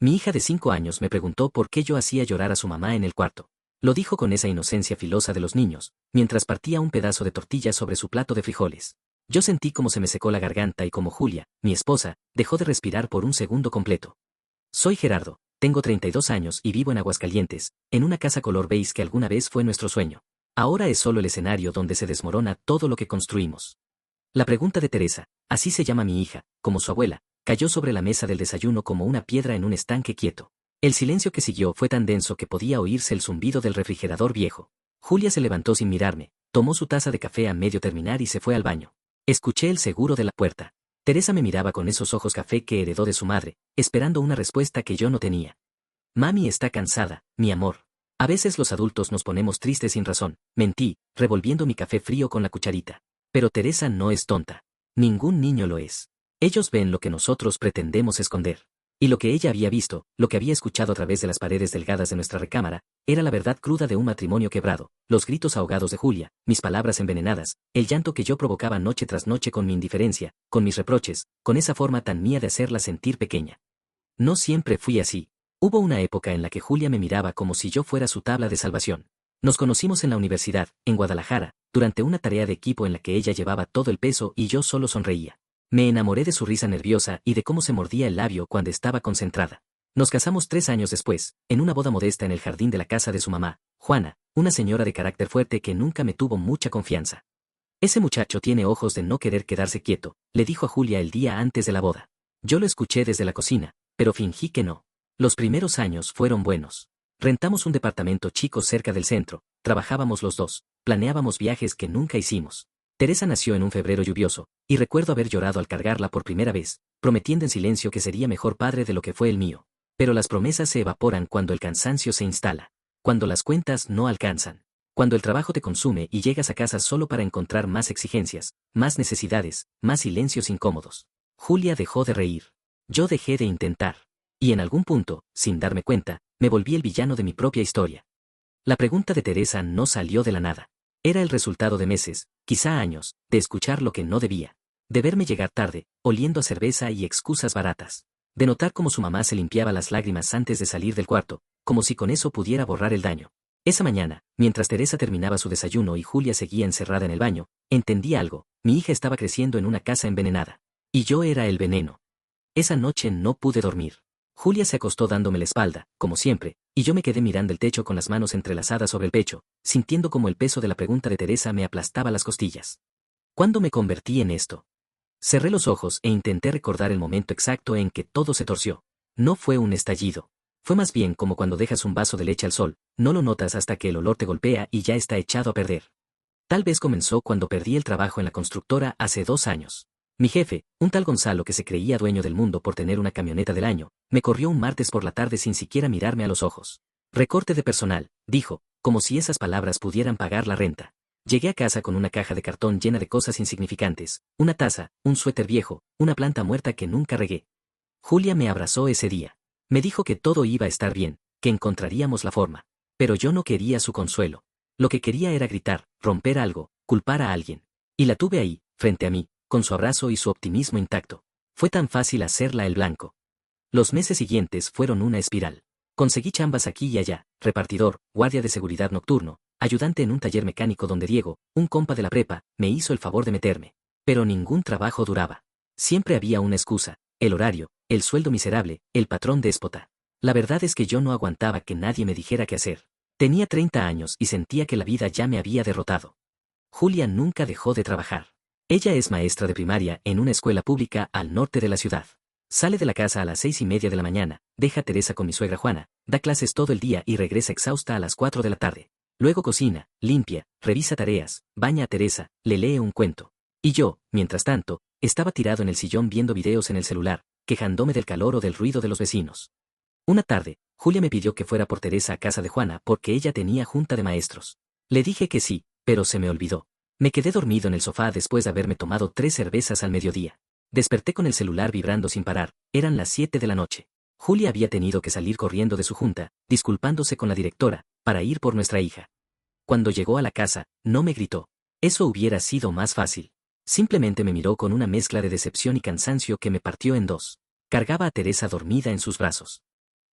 Mi hija de 5 años me preguntó por qué yo hacía llorar a su mamá en el cuarto. Lo dijo con esa inocencia filosa de los niños, mientras partía un pedazo de tortilla sobre su plato de frijoles. Yo sentí cómo se me secó la garganta y como Julia, mi esposa, dejó de respirar por un segundo completo. Soy Gerardo, tengo 32 años y vivo en Aguascalientes, en una casa color beige que alguna vez fue nuestro sueño. Ahora es solo el escenario donde se desmorona todo lo que construimos. La pregunta de Teresa, así se llama mi hija, como su abuela, cayó sobre la mesa del desayuno como una piedra en un estanque quieto. El silencio que siguió fue tan denso que podía oírse el zumbido del refrigerador viejo. Julia se levantó sin mirarme, tomó su taza de café a medio terminar y se fue al baño. Escuché el seguro de la puerta. Teresa me miraba con esos ojos café que heredó de su madre, esperando una respuesta que yo no tenía. Mami está cansada, mi amor. A veces los adultos nos ponemos tristes sin razón, mentí, revolviendo mi café frío con la cucharita. Pero Teresa no es tonta. Ningún niño lo es. Ellos ven lo que nosotros pretendemos esconder. Y lo que ella había visto, lo que había escuchado a través de las paredes delgadas de nuestra recámara, era la verdad cruda de un matrimonio quebrado, los gritos ahogados de Julia, mis palabras envenenadas, el llanto que yo provocaba noche tras noche con mi indiferencia, con mis reproches, con esa forma tan mía de hacerla sentir pequeña. No siempre fui así. Hubo una época en la que Julia me miraba como si yo fuera su tabla de salvación. Nos conocimos en la universidad, en Guadalajara, durante una tarea de equipo en la que ella llevaba todo el peso y yo solo sonreía. Me enamoré de su risa nerviosa y de cómo se mordía el labio cuando estaba concentrada. Nos casamos 3 años después, en una boda modesta en el jardín de la casa de su mamá, Juana, una señora de carácter fuerte que nunca me tuvo mucha confianza. Ese muchacho tiene ojos de no querer quedarse quieto, le dijo a Julia el día antes de la boda. Yo lo escuché desde la cocina, pero fingí que no. Los primeros años fueron buenos. Rentamos un departamento chico cerca del centro, trabajábamos los dos, planeábamos viajes que nunca hicimos. Teresa nació en un febrero lluvioso, y recuerdo haber llorado al cargarla por primera vez, prometiendo en silencio que sería mejor padre de lo que fue el mío. Pero las promesas se evaporan cuando el cansancio se instala, cuando las cuentas no alcanzan, cuando el trabajo te consume y llegas a casa solo para encontrar más exigencias, más necesidades, más silencios incómodos. Julia dejó de reír. Yo dejé de intentar. Y en algún punto, sin darme cuenta, me volví el villano de mi propia historia. La pregunta de Teresa no salió de la nada. Era el resultado de meses, quizá años, de escuchar lo que no debía. De verme llegar tarde, oliendo a cerveza y excusas baratas. De notar cómo su mamá se limpiaba las lágrimas antes de salir del cuarto, como si con eso pudiera borrar el daño. Esa mañana, mientras Teresa terminaba su desayuno y Julia seguía encerrada en el baño, entendí algo: mi hija estaba creciendo en una casa envenenada. Y yo era el veneno. Esa noche no pude dormir. Julia se acostó dándome la espalda, como siempre, y yo me quedé mirando el techo con las manos entrelazadas sobre el pecho, sintiendo como el peso de la pregunta de Teresa me aplastaba las costillas. ¿Cuándo me convertí en esto? Cerré los ojos e intenté recordar el momento exacto en que todo se torció. No fue un estallido. Fue más bien como cuando dejas un vaso de leche al sol, no lo notas hasta que el olor te golpea y ya está echado a perder. Tal vez comenzó cuando perdí el trabajo en la constructora hace 2 años. Mi jefe, un tal Gonzalo que se creía dueño del mundo por tener una camioneta del año, me corrió un martes por la tarde sin siquiera mirarme a los ojos. Recorte de personal, dijo, como si esas palabras pudieran pagar la renta. Llegué a casa con una caja de cartón llena de cosas insignificantes, una taza, un suéter viejo, una planta muerta que nunca regué. Julia me abrazó ese día. Me dijo que todo iba a estar bien, que encontraríamos la forma. Pero yo no quería su consuelo. Lo que quería era gritar, romper algo, culpar a alguien. Y la tuve ahí, frente a mí, con su abrazo y su optimismo intacto. Fue tan fácil hacerla el blanco. Los meses siguientes fueron una espiral. Conseguí chambas aquí y allá: repartidor, guardia de seguridad nocturno, ayudante en un taller mecánico donde Diego, un compa de la prepa, me hizo el favor de meterme. Pero ningún trabajo duraba. Siempre había una excusa: el horario, el sueldo miserable, el patrón déspota. La verdad es que yo no aguantaba que nadie me dijera qué hacer. Tenía 30 años y sentía que la vida ya me había derrotado. Julia nunca dejó de trabajar. Ella es maestra de primaria en una escuela pública al norte de la ciudad. Sale de la casa a las 6:30 de la mañana, deja a Teresa con mi suegra Juana, da clases todo el día y regresa exhausta a las 4 de la tarde. Luego cocina, limpia, revisa tareas, baña a Teresa, le lee un cuento. Y yo, mientras tanto, estaba tirado en el sillón viendo videos en el celular, quejándome del calor o del ruido de los vecinos. Una tarde, Julia me pidió que fuera por Teresa a casa de Juana porque ella tenía junta de maestros. Le dije que sí, pero se me olvidó. Me quedé dormido en el sofá después de haberme tomado 3 cervezas al mediodía. Desperté con el celular vibrando sin parar, eran las 7 de la noche. Julia había tenido que salir corriendo de su junta, disculpándose con la directora, para ir por nuestra hija. Cuando llegó a la casa, no me gritó. Eso hubiera sido más fácil. Simplemente me miró con una mezcla de decepción y cansancio que me partió en dos. Cargaba a Teresa dormida en sus brazos.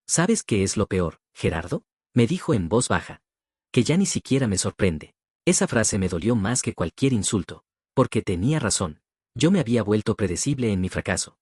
¿Sabes qué es lo peor, Gerardo? Me dijo en voz baja. Que ya ni siquiera me sorprende. Esa frase me dolió más que cualquier insulto. Porque tenía razón. Yo me había vuelto predecible en mi fracaso.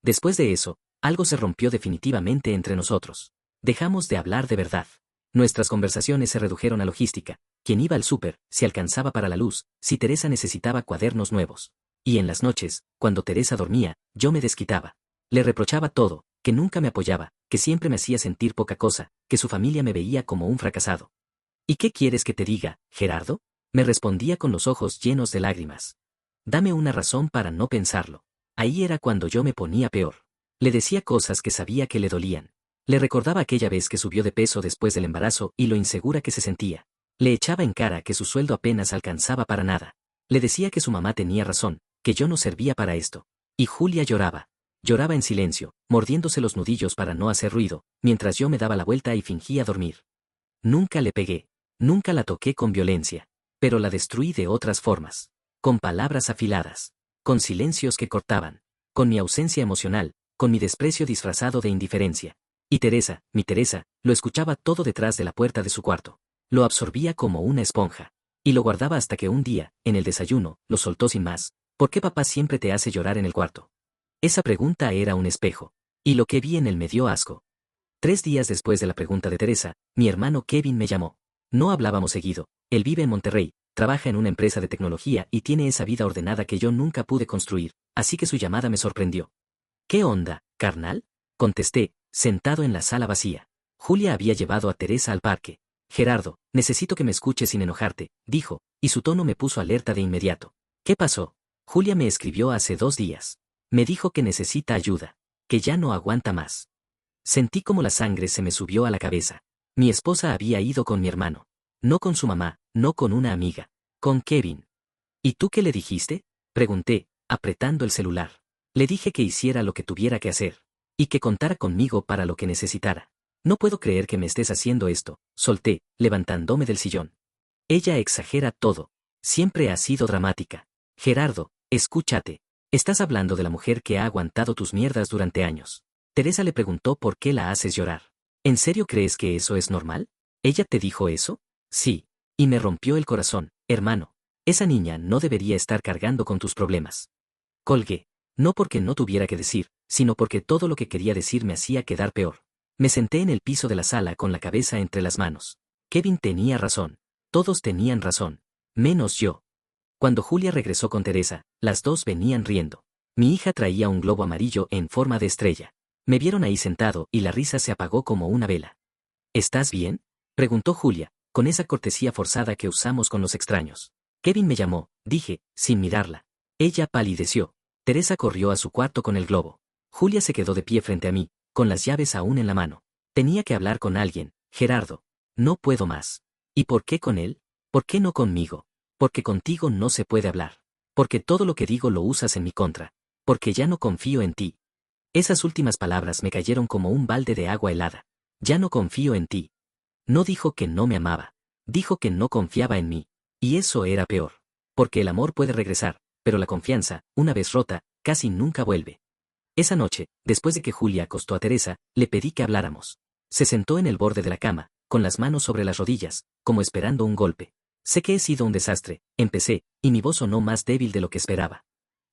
Después de eso, algo se rompió definitivamente entre nosotros. Dejamos de hablar de verdad. Nuestras conversaciones se redujeron a logística. Quién iba al súper, si alcanzaba para la luz, si Teresa necesitaba cuadernos nuevos. Y en las noches, cuando Teresa dormía, yo me desquitaba. Le reprochaba todo, que nunca me apoyaba, que siempre me hacía sentir poca cosa, que su familia me veía como un fracasado. ¿Y qué quieres que te diga, Gerardo? Me respondía con los ojos llenos de lágrimas. Dame una razón para no pensarlo. Ahí era cuando yo me ponía peor. Le decía cosas que sabía que le dolían. Le recordaba aquella vez que subió de peso después del embarazo y lo insegura que se sentía. Le echaba en cara que su sueldo apenas alcanzaba para nada. Le decía que su mamá tenía razón, que yo no servía para esto. Y Julia lloraba. Lloraba en silencio, mordiéndose los nudillos para no hacer ruido, mientras yo me daba la vuelta y fingía dormir. Nunca le pegué. Nunca la toqué con violencia. Pero la destruí de otras formas. Con palabras afiladas. Con silencios que cortaban. Con mi ausencia emocional. Con mi desprecio disfrazado de indiferencia. Y Teresa, mi Teresa, lo escuchaba todo detrás de la puerta de su cuarto. Lo absorbía como una esponja. Y lo guardaba hasta que un día, en el desayuno, lo soltó sin más. ¿Por qué papá siempre te hace llorar en el cuarto? Esa pregunta era un espejo. Y lo que vi en él me dio asco. 3 días después de la pregunta de Teresa, mi hermano Kevin me llamó. No hablábamos seguido. Él vive en Monterrey, trabaja en una empresa de tecnología y tiene esa vida ordenada que yo nunca pude construir, así que su llamada me sorprendió. ¿Qué onda, carnal? Contesté, sentado en la sala vacía. Julia había llevado a Teresa al parque. Gerardo, necesito que me escuches sin enojarte, dijo, y su tono me puso alerta de inmediato. ¿Qué pasó? Julia me escribió hace 2 días. Me dijo que necesita ayuda, que ya no aguanta más. Sentí como la sangre se me subió a la cabeza. Mi esposa había ido con mi hermano. No con su mamá, no con una amiga. Con Kevin. ¿Y tú qué le dijiste? Pregunté, apretando el celular. Le dije que hiciera lo que tuviera que hacer. Y que contara conmigo para lo que necesitara. No puedo creer que me estés haciendo esto, solté, levantándome del sillón. Ella exagera todo. Siempre ha sido dramática. Gerardo, escúchate. Estás hablando de la mujer que ha aguantado tus mierdas durante años. Teresa le preguntó por qué la haces llorar. ¿En serio crees que eso es normal? ¿Ella te dijo eso? Sí. Y me rompió el corazón, hermano. Esa niña no debería estar cargando con tus problemas. Colgué. No porque no tuviera que decir, sino porque todo lo que quería decir me hacía quedar peor. Me senté en el piso de la sala con la cabeza entre las manos. Kevin tenía razón. Todos tenían razón. Menos yo. Cuando Julia regresó con Teresa, las dos venían riendo. Mi hija traía un globo amarillo en forma de estrella. Me vieron ahí sentado y la risa se apagó como una vela. ¿Estás bien? Preguntó Julia, con esa cortesía forzada que usamos con los extraños. Kevin me llamó, dije, sin mirarla. Ella palideció. Teresa corrió a su cuarto con el globo. Julia se quedó de pie frente a mí, con las llaves aún en la mano. Tenía que hablar con alguien, Gerardo. No puedo más. ¿Y por qué con él? ¿Por qué no conmigo? Porque contigo no se puede hablar. Porque todo lo que digo lo usas en mi contra. Porque ya no confío en ti. Esas últimas palabras me cayeron como un balde de agua helada. Ya no confío en ti. No dijo que no me amaba. Dijo que no confiaba en mí. Y eso era peor. Porque el amor puede regresar, pero la confianza, una vez rota, casi nunca vuelve. Esa noche, después de que Julia acostó a Teresa, le pedí que habláramos. Se sentó en el borde de la cama, con las manos sobre las rodillas, como esperando un golpe. Sé que he sido un desastre, empecé, y mi voz sonó más débil de lo que esperaba.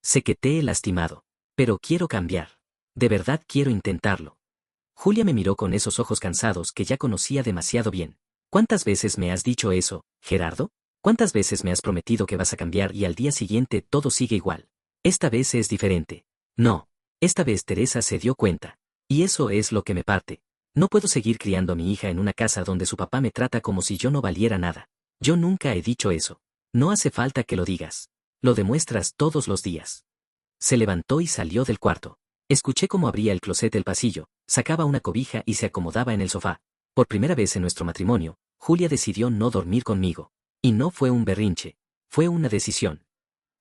Sé que te he lastimado. Pero quiero cambiar. De verdad quiero intentarlo. Julia me miró con esos ojos cansados que ya conocía demasiado bien. ¿Cuántas veces me has dicho eso, Gerardo? ¿Cuántas veces me has prometido que vas a cambiar y al día siguiente todo sigue igual? Esta vez es diferente. No. Esta vez Teresa se dio cuenta. Y eso es lo que me parte. No puedo seguir criando a mi hija en una casa donde su papá me trata como si yo no valiera nada. Yo nunca he dicho eso. No hace falta que lo digas. Lo demuestras todos los días. Se levantó y salió del cuarto. Escuché cómo abría el closet del pasillo, sacaba una cobija y se acomodaba en el sofá. Por primera vez en nuestro matrimonio, Julia decidió no dormir conmigo. Y no fue un berrinche. Fue una decisión.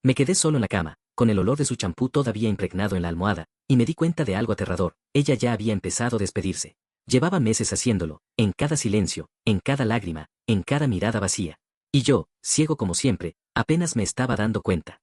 Me quedé solo en la cama, con el olor de su champú todavía impregnado en la almohada, y me di cuenta de algo aterrador. Ella ya había empezado a despedirse. Llevaba meses haciéndolo, en cada silencio, en cada lágrima, en cada mirada vacía. Y yo, ciego como siempre, apenas me estaba dando cuenta.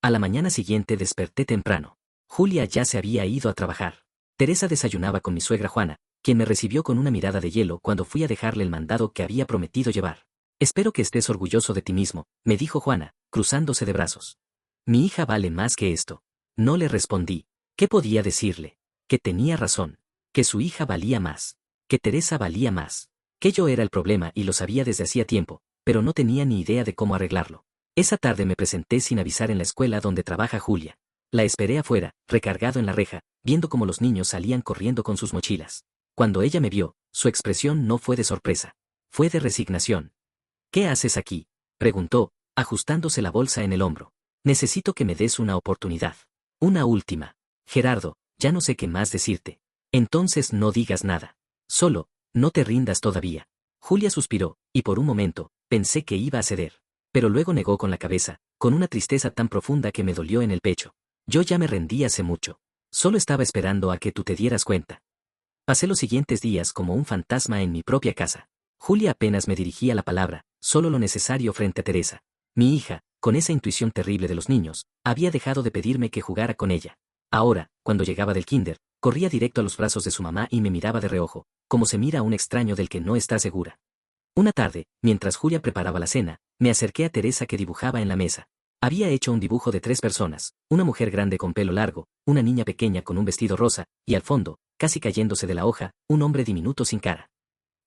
A la mañana siguiente desperté temprano. Julia ya se había ido a trabajar. Teresa desayunaba con mi suegra Juana, quien me recibió con una mirada de hielo cuando fui a dejarle el mandado que había prometido llevar. Espero que estés orgulloso de ti mismo, me dijo Juana, cruzándose de brazos. Mi hija vale más que esto. No le respondí. ¿Qué podía decirle? Que tenía razón. Que su hija valía más. Que Teresa valía más. Que yo era el problema y lo sabía desde hacía tiempo, pero no tenía ni idea de cómo arreglarlo. Esa tarde me presenté sin avisar en la escuela donde trabaja Julia. La esperé afuera, recargado en la reja, viendo cómo los niños salían corriendo con sus mochilas. Cuando ella me vio, su expresión no fue de sorpresa. Fue de resignación. ¿Qué haces aquí?, preguntó, ajustándose la bolsa en el hombro. Necesito que me des una oportunidad. Una última. Gerardo, ya no sé qué más decirte. Entonces no digas nada. Solo, no te rindas todavía. Julia suspiró, y por un momento, pensé que iba a ceder. Pero luego negó con la cabeza, con una tristeza tan profunda que me dolió en el pecho. Yo ya me rendí hace mucho. Solo estaba esperando a que tú te dieras cuenta. Pasé los siguientes días como un fantasma en mi propia casa. Julia apenas me dirigía la palabra, solo lo necesario frente a Teresa. Mi hija, con esa intuición terrible de los niños, había dejado de pedirme que jugara con ella. Ahora, cuando llegaba del kinder, corría directo a los brazos de su mamá y me miraba de reojo, como se mira a un extraño del que no está segura. Una tarde, mientras Julia preparaba la cena, me acerqué a Teresa que dibujaba en la mesa. Había hecho un dibujo de 3 personas, una mujer grande con pelo largo, una niña pequeña con un vestido rosa, y al fondo, casi cayéndose de la hoja, un hombre diminuto sin cara.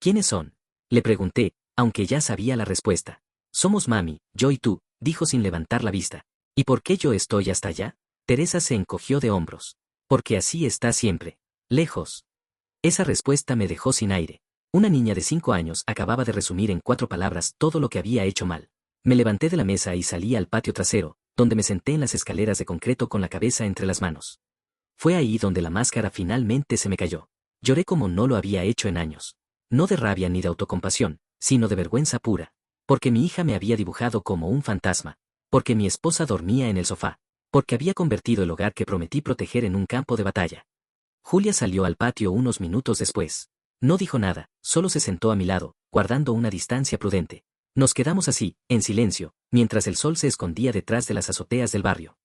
¿Quiénes son?, le pregunté, aunque ya sabía la respuesta. Somos mami, yo y tú, dijo sin levantar la vista. ¿Y por qué yo estoy hasta allá? Teresa se encogió de hombros. Porque así está siempre. Lejos. Esa respuesta me dejó sin aire. Una niña de 5 años acababa de resumir en 4 palabras todo lo que había hecho mal. Me levanté de la mesa y salí al patio trasero, donde me senté en las escaleras de concreto con la cabeza entre las manos. Fue ahí donde la máscara finalmente se me cayó. Lloré como no lo había hecho en años. No de rabia ni de autocompasión, sino de vergüenza pura. Porque mi hija me había dibujado como un fantasma. Porque mi esposa dormía en el sofá. Porque había convertido el hogar que prometí proteger en un campo de batalla. Julia salió al patio unos minutos después. No dijo nada, solo se sentó a mi lado, guardando una distancia prudente. Nos quedamos así, en silencio, mientras el sol se escondía detrás de las azoteas del barrio.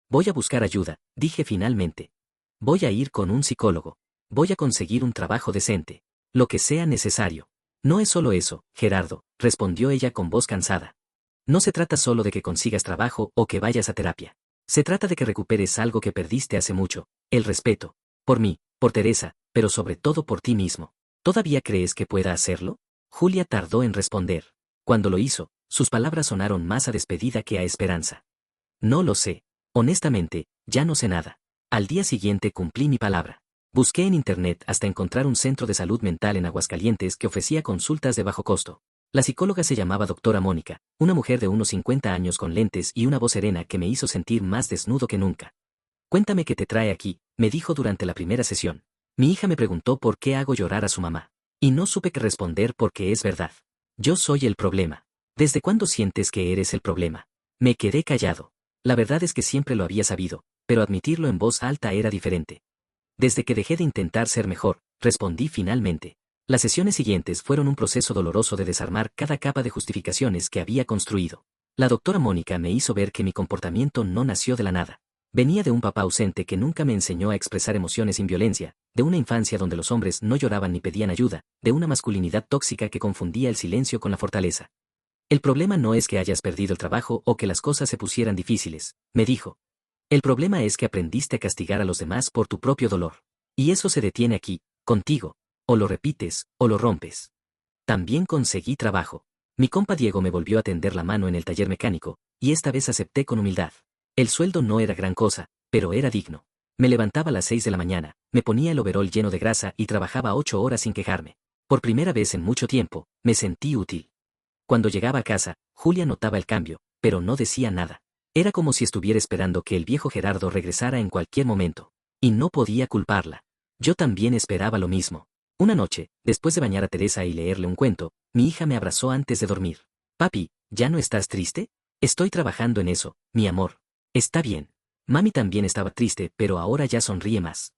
Voy a buscar ayuda, dije finalmente. Voy a ir con un psicólogo. Voy a conseguir un trabajo decente. Lo que sea necesario. No es solo eso, Gerardo, respondió ella con voz cansada. No se trata solo de que consigas trabajo o que vayas a terapia. Se trata de que recuperes algo que perdiste hace mucho, el respeto. Por mí, por Teresa, pero sobre todo por ti mismo. ¿Todavía crees que pueda hacerlo? Julia tardó en responder. Cuando lo hizo, sus palabras sonaron más a despedida que a esperanza. No lo sé. Honestamente, ya no sé nada. Al día siguiente cumplí mi palabra. Busqué en internet hasta encontrar un centro de salud mental en Aguascalientes que ofrecía consultas de bajo costo. La psicóloga se llamaba doctora Mónica, una mujer de unos 50 años con lentes y una voz serena que me hizo sentir más desnudo que nunca. Cuéntame qué te trae aquí, me dijo durante la primera sesión. Mi hija me preguntó por qué hago llorar a su mamá. Y no supe qué responder porque es verdad. Yo soy el problema. ¿Desde cuándo sientes que eres el problema? Me quedé callado. La verdad es que siempre lo había sabido, pero admitirlo en voz alta era diferente. Desde que dejé de intentar ser mejor, respondí finalmente. Las sesiones siguientes fueron un proceso doloroso de desarmar cada capa de justificaciones que había construido. La doctora Mónica me hizo ver que mi comportamiento no nació de la nada. Venía de un papá ausente que nunca me enseñó a expresar emociones sin violencia, de una infancia donde los hombres no lloraban ni pedían ayuda, de una masculinidad tóxica que confundía el silencio con la fortaleza. El problema no es que hayas perdido el trabajo o que las cosas se pusieran difíciles, me dijo. El problema es que aprendiste a castigar a los demás por tu propio dolor. Y eso se detiene aquí, contigo. O lo repites, o lo rompes. También conseguí trabajo. Mi compa Diego me volvió a tender la mano en el taller mecánico, y esta vez acepté con humildad. El sueldo no era gran cosa, pero era digno. Me levantaba a las 6 de la mañana, me ponía el overol lleno de grasa y trabajaba 8 horas sin quejarme. Por primera vez en mucho tiempo, me sentí útil. Cuando llegaba a casa, Julia notaba el cambio, pero no decía nada. Era como si estuviera esperando que el viejo Gerardo regresara en cualquier momento. Y no podía culparla. Yo también esperaba lo mismo. Una noche, después de bañar a Teresa y leerle un cuento, mi hija me abrazó antes de dormir. Papi, ¿ya no estás triste? Estoy trabajando en eso, mi amor. Está bien. Mami también estaba triste, pero ahora ya sonríe más.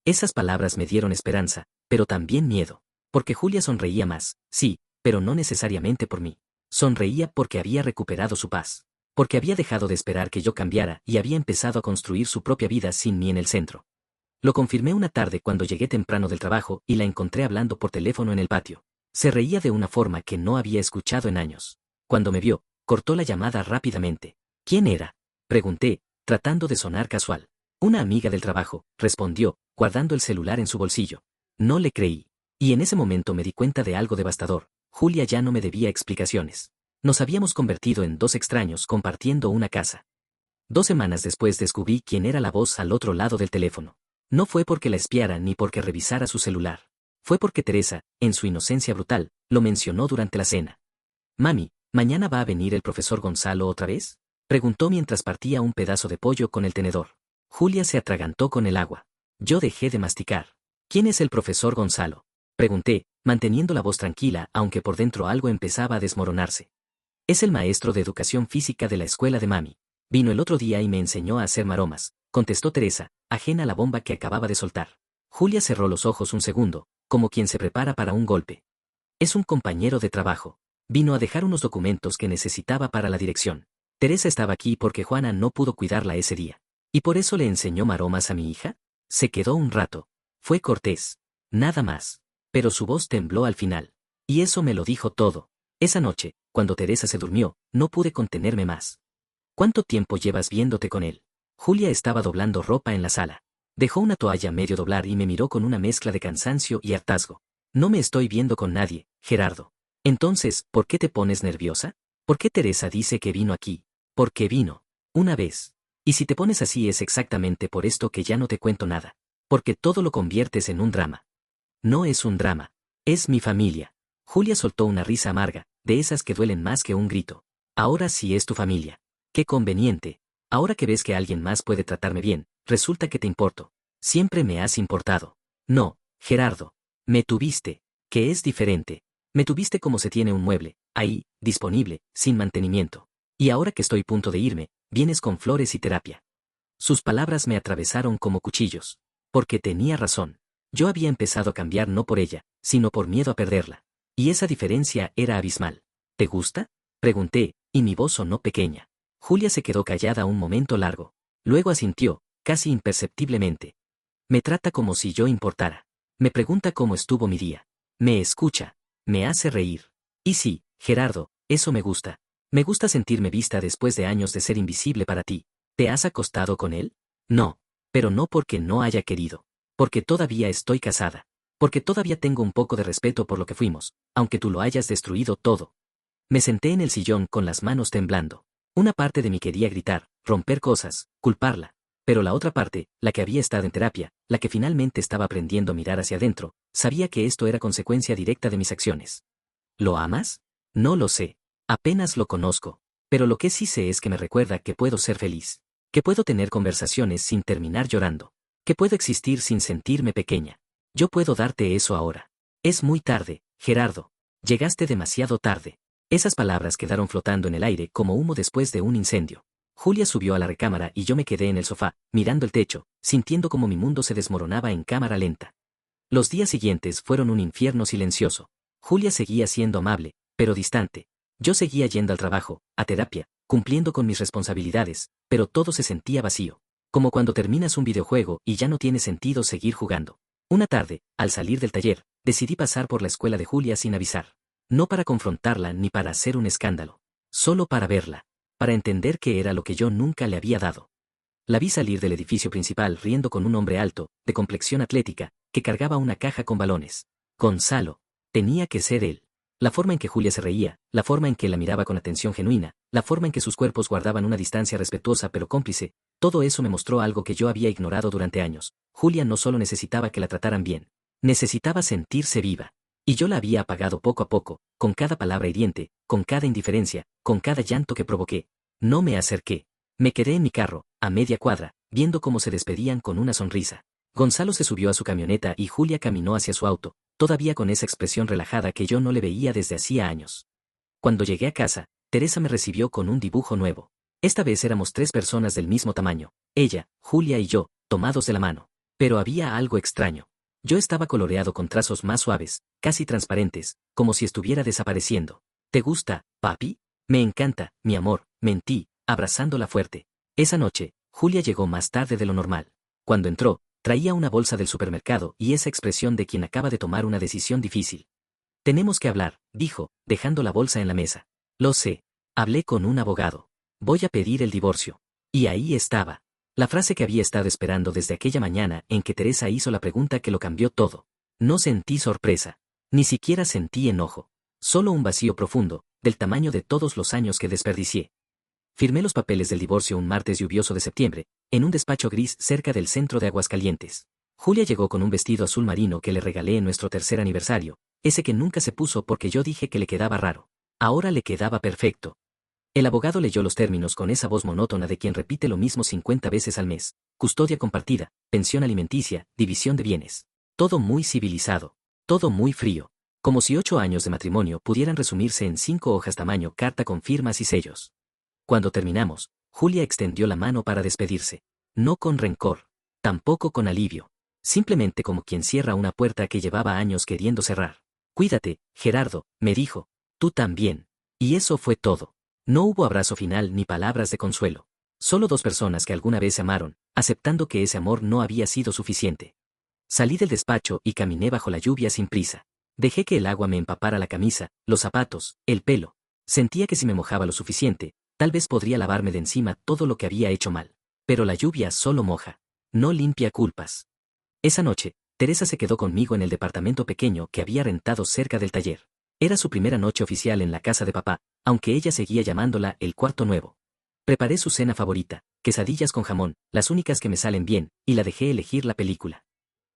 Esas palabras me dieron esperanza, pero también miedo. Porque Julia sonreía más, sí, pero no necesariamente por mí. Sonreía porque había recuperado su paz. Porque había dejado de esperar que yo cambiara y había empezado a construir su propia vida sin mí en el centro. Lo confirmé una tarde cuando llegué temprano del trabajo y la encontré hablando por teléfono en el patio. Se reía de una forma que no había escuchado en años. Cuando me vio, cortó la llamada rápidamente. ¿Quién era? Pregunté, tratando de sonar casual. Una amiga del trabajo, respondió, guardando el celular en su bolsillo. No le creí. Y en ese momento me di cuenta de algo devastador. Julia ya no me debía explicaciones. Nos habíamos convertido en dos extraños compartiendo una casa. 2 semanas después descubrí quién era la voz al otro lado del teléfono. No fue porque la espiara ni porque revisara su celular. Fue porque Teresa, en su inocencia brutal, lo mencionó durante la cena. Mami, ¿mañana va a venir el profesor Gonzalo otra vez? Preguntó mientras partía un pedazo de pollo con el tenedor. Julia se atragantó con el agua. Yo dejé de masticar. ¿Quién es el profesor Gonzalo? Pregunté, manteniendo la voz tranquila aunque por dentro algo empezaba a desmoronarse. Es el maestro de educación física de la escuela de mami. Vino el otro día y me enseñó a hacer maromas, contestó Teresa, ajena a la bomba que acababa de soltar. Julia cerró los ojos un segundo, como quien se prepara para un golpe. Es un compañero de trabajo. Vino a dejar unos documentos que necesitaba para la dirección. Teresa estaba aquí porque Juana no pudo cuidarla ese día. ¿Y por eso le enseñó maromas a mi hija? Se quedó un rato. Fue cortés. Nada más. Pero su voz tembló al final. Y eso me lo dijo todo. Esa noche, cuando Teresa se durmió, no pude contenerme más. ¿Cuánto tiempo llevas viéndote con él? Julia estaba doblando ropa en la sala. Dejó una toalla medio doblar y me miró con una mezcla de cansancio y hartazgo. No me estoy viendo con nadie, Gerardo. Entonces, ¿por qué te pones nerviosa? ¿Por qué Teresa dice que vino aquí? Porque vino. Una vez. Y si te pones así es exactamente por esto que ya no te cuento nada. Porque todo lo conviertes en un drama. No es un drama. Es mi familia. Julia soltó una risa amarga, de esas que duelen más que un grito. Ahora sí es tu familia. Qué conveniente. Ahora que ves que alguien más puede tratarme bien, resulta que te importo. Siempre me has importado. No, Gerardo. Me tuviste. Que es diferente. Me tuviste como se tiene un mueble, ahí, disponible, sin mantenimiento. Y ahora que estoy a punto de irme, vienes con flores y terapia. Sus palabras me atravesaron como cuchillos. Porque tenía razón. Yo había empezado a cambiar no por ella, sino por miedo a perderla. Y esa diferencia era abismal. ¿Te gusta? Pregunté, y mi voz sonó pequeña. Julia se quedó callada un momento largo. Luego asintió, casi imperceptiblemente. Me trata como si yo importara. Me pregunta cómo estuvo mi día. Me escucha. Me hace reír. Y sí, Gerardo, eso me gusta. Me gusta sentirme vista después de años de ser invisible para ti. ¿Te has acostado con él? No. Pero no porque no haya querido. Porque todavía estoy casada. Porque todavía tengo un poco de respeto por lo que fuimos, aunque tú lo hayas destruido todo. Me senté en el sillón con las manos temblando. Una parte de mí quería gritar, romper cosas, culparla. Pero la otra parte, la que había estado en terapia, la que finalmente estaba aprendiendo a mirar hacia adentro, sabía que esto era consecuencia directa de mis acciones. ¿Lo amas? No lo sé. Apenas lo conozco. Pero lo que sí sé es que me recuerda que puedo ser feliz. Que puedo tener conversaciones sin terminar llorando. Que puedo existir sin sentirme pequeña. Yo puedo darte eso ahora. Es muy tarde, Gerardo. Llegaste demasiado tarde. Esas palabras quedaron flotando en el aire como humo después de un incendio. Julia subió a la recámara y yo me quedé en el sofá, mirando el techo, sintiendo como mi mundo se desmoronaba en cámara lenta. Los días siguientes fueron un infierno silencioso. Julia seguía siendo amable, pero distante. Yo seguía yendo al trabajo, a terapia, cumpliendo con mis responsabilidades, pero todo se sentía vacío. Como cuando terminas un videojuego y ya no tiene sentido seguir jugando. Una tarde, al salir del taller, decidí pasar por la escuela de Julia sin avisar. No para confrontarla ni para hacer un escándalo. Solo para verla. Para entender qué era lo que yo nunca le había dado. La vi salir del edificio principal riendo con un hombre alto, de complexión atlética, que cargaba una caja con balones. Gonzalo. Tenía que ser él. La forma en que Julia se reía, la forma en que la miraba con atención genuina, la forma en que sus cuerpos guardaban una distancia respetuosa pero cómplice, todo eso me mostró algo que yo había ignorado durante años. Julia no solo necesitaba que la trataran bien, necesitaba sentirse viva. Y yo la había apagado poco a poco, con cada palabra hiriente, con cada indiferencia, con cada llanto que provoqué. No me acerqué. Me quedé en mi carro, a media cuadra, viendo cómo se despedían con una sonrisa. Gonzalo se subió a su camioneta y Julia caminó hacia su auto, todavía con esa expresión relajada que yo no le veía desde hacía años. Cuando llegué a casa, Teresa me recibió con un dibujo nuevo. Esta vez éramos 3 personas del mismo tamaño, ella, Julia y yo, tomados de la mano. Pero había algo extraño. Yo estaba coloreado con trazos más suaves, casi transparentes, como si estuviera desapareciendo. ¿Te gusta, papi? Me encanta, mi amor, mentí, abrazándola fuerte. Esa noche, Julia llegó más tarde de lo normal. Cuando entró, Traía una bolsa del supermercado y esa expresión de quien acaba de tomar una decisión difícil. Tenemos que hablar, dijo, dejando la bolsa en la mesa. Lo sé. Hablé con un abogado. Voy a pedir el divorcio. Y ahí estaba. La frase que había estado esperando desde aquella mañana en que Teresa hizo la pregunta que lo cambió todo. No sentí sorpresa. Ni siquiera sentí enojo. Solo un vacío profundo, del tamaño de todos los años que desperdicié. Firmé los papeles del divorcio un martes lluvioso de septiembre, en un despacho gris cerca del centro de Aguascalientes. Julia llegó con un vestido azul marino que le regalé en nuestro tercer aniversario, ese que nunca se puso porque yo dije que le quedaba raro. Ahora le quedaba perfecto. El abogado leyó los términos con esa voz monótona de quien repite lo mismo 50 veces al mes. Custodia compartida, pensión alimenticia, división de bienes. Todo muy civilizado. Todo muy frío. Como si 8 años de matrimonio pudieran resumirse en 5 hojas tamaño carta con firmas y sellos. Cuando terminamos, Julia extendió la mano para despedirse. No con rencor. Tampoco con alivio. Simplemente como quien cierra una puerta que llevaba años queriendo cerrar. Cuídate, Gerardo, me dijo. Tú también. Y eso fue todo. No hubo abrazo final ni palabras de consuelo. Solo dos personas que alguna vez se amaron, aceptando que ese amor no había sido suficiente. Salí del despacho y caminé bajo la lluvia sin prisa. Dejé que el agua me empapara la camisa, los zapatos, el pelo. Sentía que si me mojaba lo suficiente, tal vez podría lavarme de encima todo lo que había hecho mal. Pero la lluvia solo moja. No limpia culpas. Esa noche, Teresa se quedó conmigo en el departamento pequeño que había rentado cerca del taller. Era su primera noche oficial en la casa de papá, aunque ella seguía llamándola el cuarto nuevo. Preparé su cena favorita, quesadillas con jamón, las únicas que me salen bien, y la dejé elegir la película.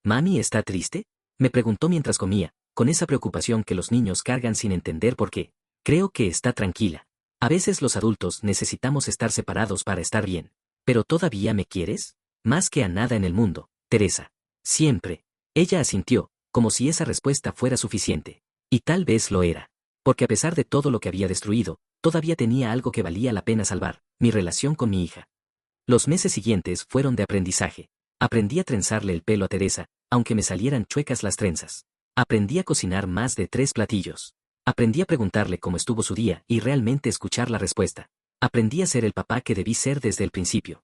¿Mami está triste?, me preguntó mientras comía, con esa preocupación que los niños cargan sin entender por qué. Creo que está tranquila. A veces los adultos necesitamos estar separados para estar bien. ¿Pero todavía me quieres? Más que a nada en el mundo, Teresa. Siempre. Ella asintió, como si esa respuesta fuera suficiente. Y tal vez lo era. Porque a pesar de todo lo que había destruido, todavía tenía algo que valía la pena salvar, mi relación con mi hija. Los meses siguientes fueron de aprendizaje. Aprendí a trenzarle el pelo a Teresa, aunque me salieran chuecas las trenzas. Aprendí a cocinar más de 3 platillos. Aprendí a preguntarle cómo estuvo su día y realmente escuchar la respuesta. Aprendí a ser el papá que debí ser desde el principio.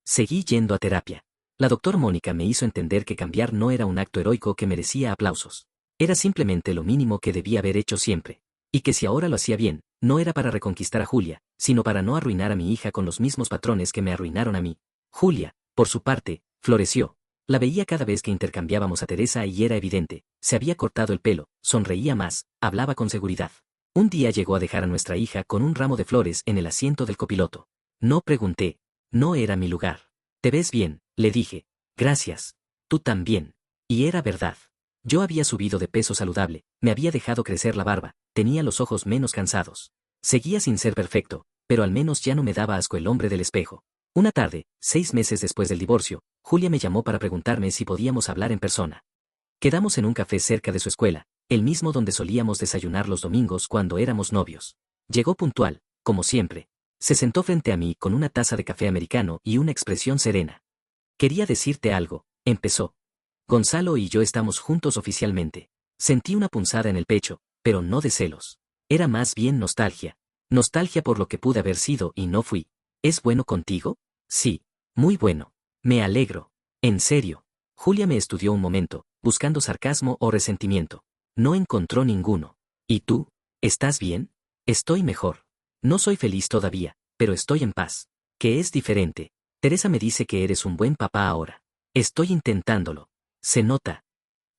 Seguí yendo a terapia. La doctora Mónica me hizo entender que cambiar no era un acto heroico que merecía aplausos. Era simplemente lo mínimo que debía haber hecho siempre. Y que si ahora lo hacía bien, no era para reconquistar a Julia, sino para no arruinar a mi hija con los mismos patrones que me arruinaron a mí. Julia, por su parte, floreció. La veía cada vez que intercambiábamos a Teresa y era evidente, se había cortado el pelo, sonreía más, hablaba con seguridad. Un día llegó a dejar a nuestra hija con un ramo de flores en el asiento del copiloto. No pregunté. No era mi lugar. Te ves bien, le dije. Gracias. Tú también. Y era verdad. Yo había subido de peso saludable, me había dejado crecer la barba, tenía los ojos menos cansados. Seguía sin ser perfecto, pero al menos ya no me daba asco el hombre del espejo. Una tarde, 6 meses después del divorcio, Julia me llamó para preguntarme si podíamos hablar en persona. Quedamos en un café cerca de su escuela, el mismo donde solíamos desayunar los domingos cuando éramos novios. Llegó puntual, como siempre. Se sentó frente a mí con una taza de café americano y una expresión serena. Quería decirte algo, empezó. Gonzalo y yo estamos juntos oficialmente. Sentí una punzada en el pecho, pero no de celos. Era más bien nostalgia. Nostalgia por lo que pude haber sido y no fui. ¿Es bueno contigo? Sí, muy bueno. Me alegro. En serio. Julia me estudió un momento, buscando sarcasmo o resentimiento. No encontró ninguno. ¿Y tú? ¿Estás bien? Estoy mejor. No soy feliz todavía, pero estoy en paz. Que es diferente. Teresa me dice que eres un buen papá ahora. Estoy intentándolo. Se nota.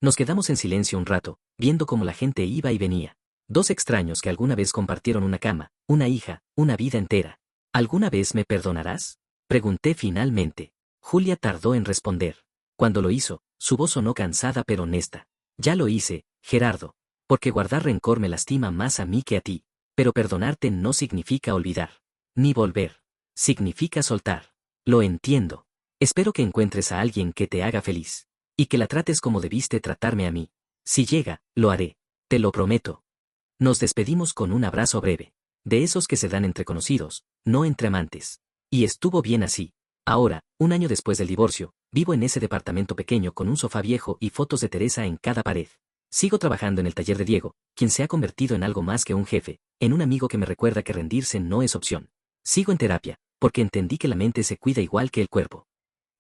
Nos quedamos en silencio un rato, viendo cómo la gente iba y venía. Dos extraños que alguna vez compartieron una cama, una hija, una vida entera. ¿Alguna vez me perdonarás? Pregunté finalmente. Julia tardó en responder. Cuando lo hizo, su voz sonó cansada pero honesta. Ya lo hice, Gerardo. Porque guardar rencor me lastima más a mí que a ti. Pero perdonarte no significa olvidar. Ni volver. Significa soltar. Lo entiendo. Espero que encuentres a alguien que te haga feliz. Y que la trates como debiste tratarme a mí. Si llega, lo haré. Te lo prometo. Nos despedimos con un abrazo breve. De esos que se dan entre conocidos, no entre amantes. Y estuvo bien así. Ahora, un año después del divorcio, vivo en ese departamento pequeño con un sofá viejo y fotos de Teresa en cada pared. Sigo trabajando en el taller de Diego, quien se ha convertido en algo más que un jefe, en un amigo que me recuerda que rendirse no es opción. Sigo en terapia, porque entendí que la mente se cuida igual que el cuerpo.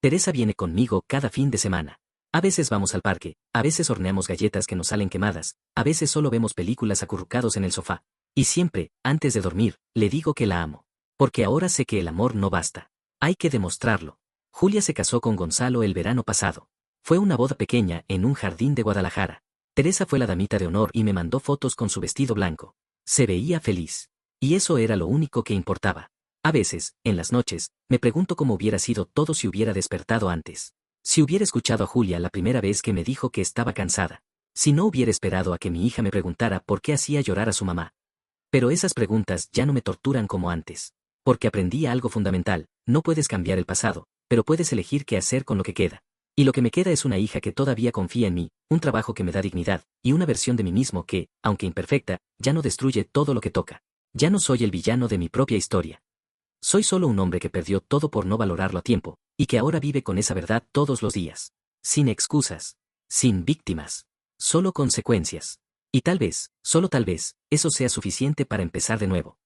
Teresa viene conmigo cada fin de semana. A veces vamos al parque, a veces horneamos galletas que nos salen quemadas, a veces solo vemos películas acurrucados en el sofá. Y siempre, antes de dormir, le digo que la amo. Porque ahora sé que el amor no basta. Hay que demostrarlo. Julia se casó con Gonzalo el verano pasado. Fue una boda pequeña en un jardín de Guadalajara. Teresa fue la damita de honor y me mandó fotos con su vestido blanco. Se veía feliz. Y eso era lo único que importaba. A veces, en las noches, me pregunto cómo hubiera sido todo si hubiera despertado antes. Si hubiera escuchado a Julia la primera vez que me dijo que estaba cansada. Si no hubiera esperado a que mi hija me preguntara por qué hacía llorar a su mamá. Pero esas preguntas ya no me torturan como antes. Porque aprendí algo fundamental: no puedes cambiar el pasado, pero puedes elegir qué hacer con lo que queda. Y lo que me queda es una hija que todavía confía en mí, un trabajo que me da dignidad, y una versión de mí mismo que, aunque imperfecta, ya no destruye todo lo que toca. Ya no soy el villano de mi propia historia. Soy solo un hombre que perdió todo por no valorarlo a tiempo, y que ahora vive con esa verdad todos los días. Sin excusas. Sin víctimas. Solo consecuencias. Y tal vez, solo tal vez, eso sea suficiente para empezar de nuevo.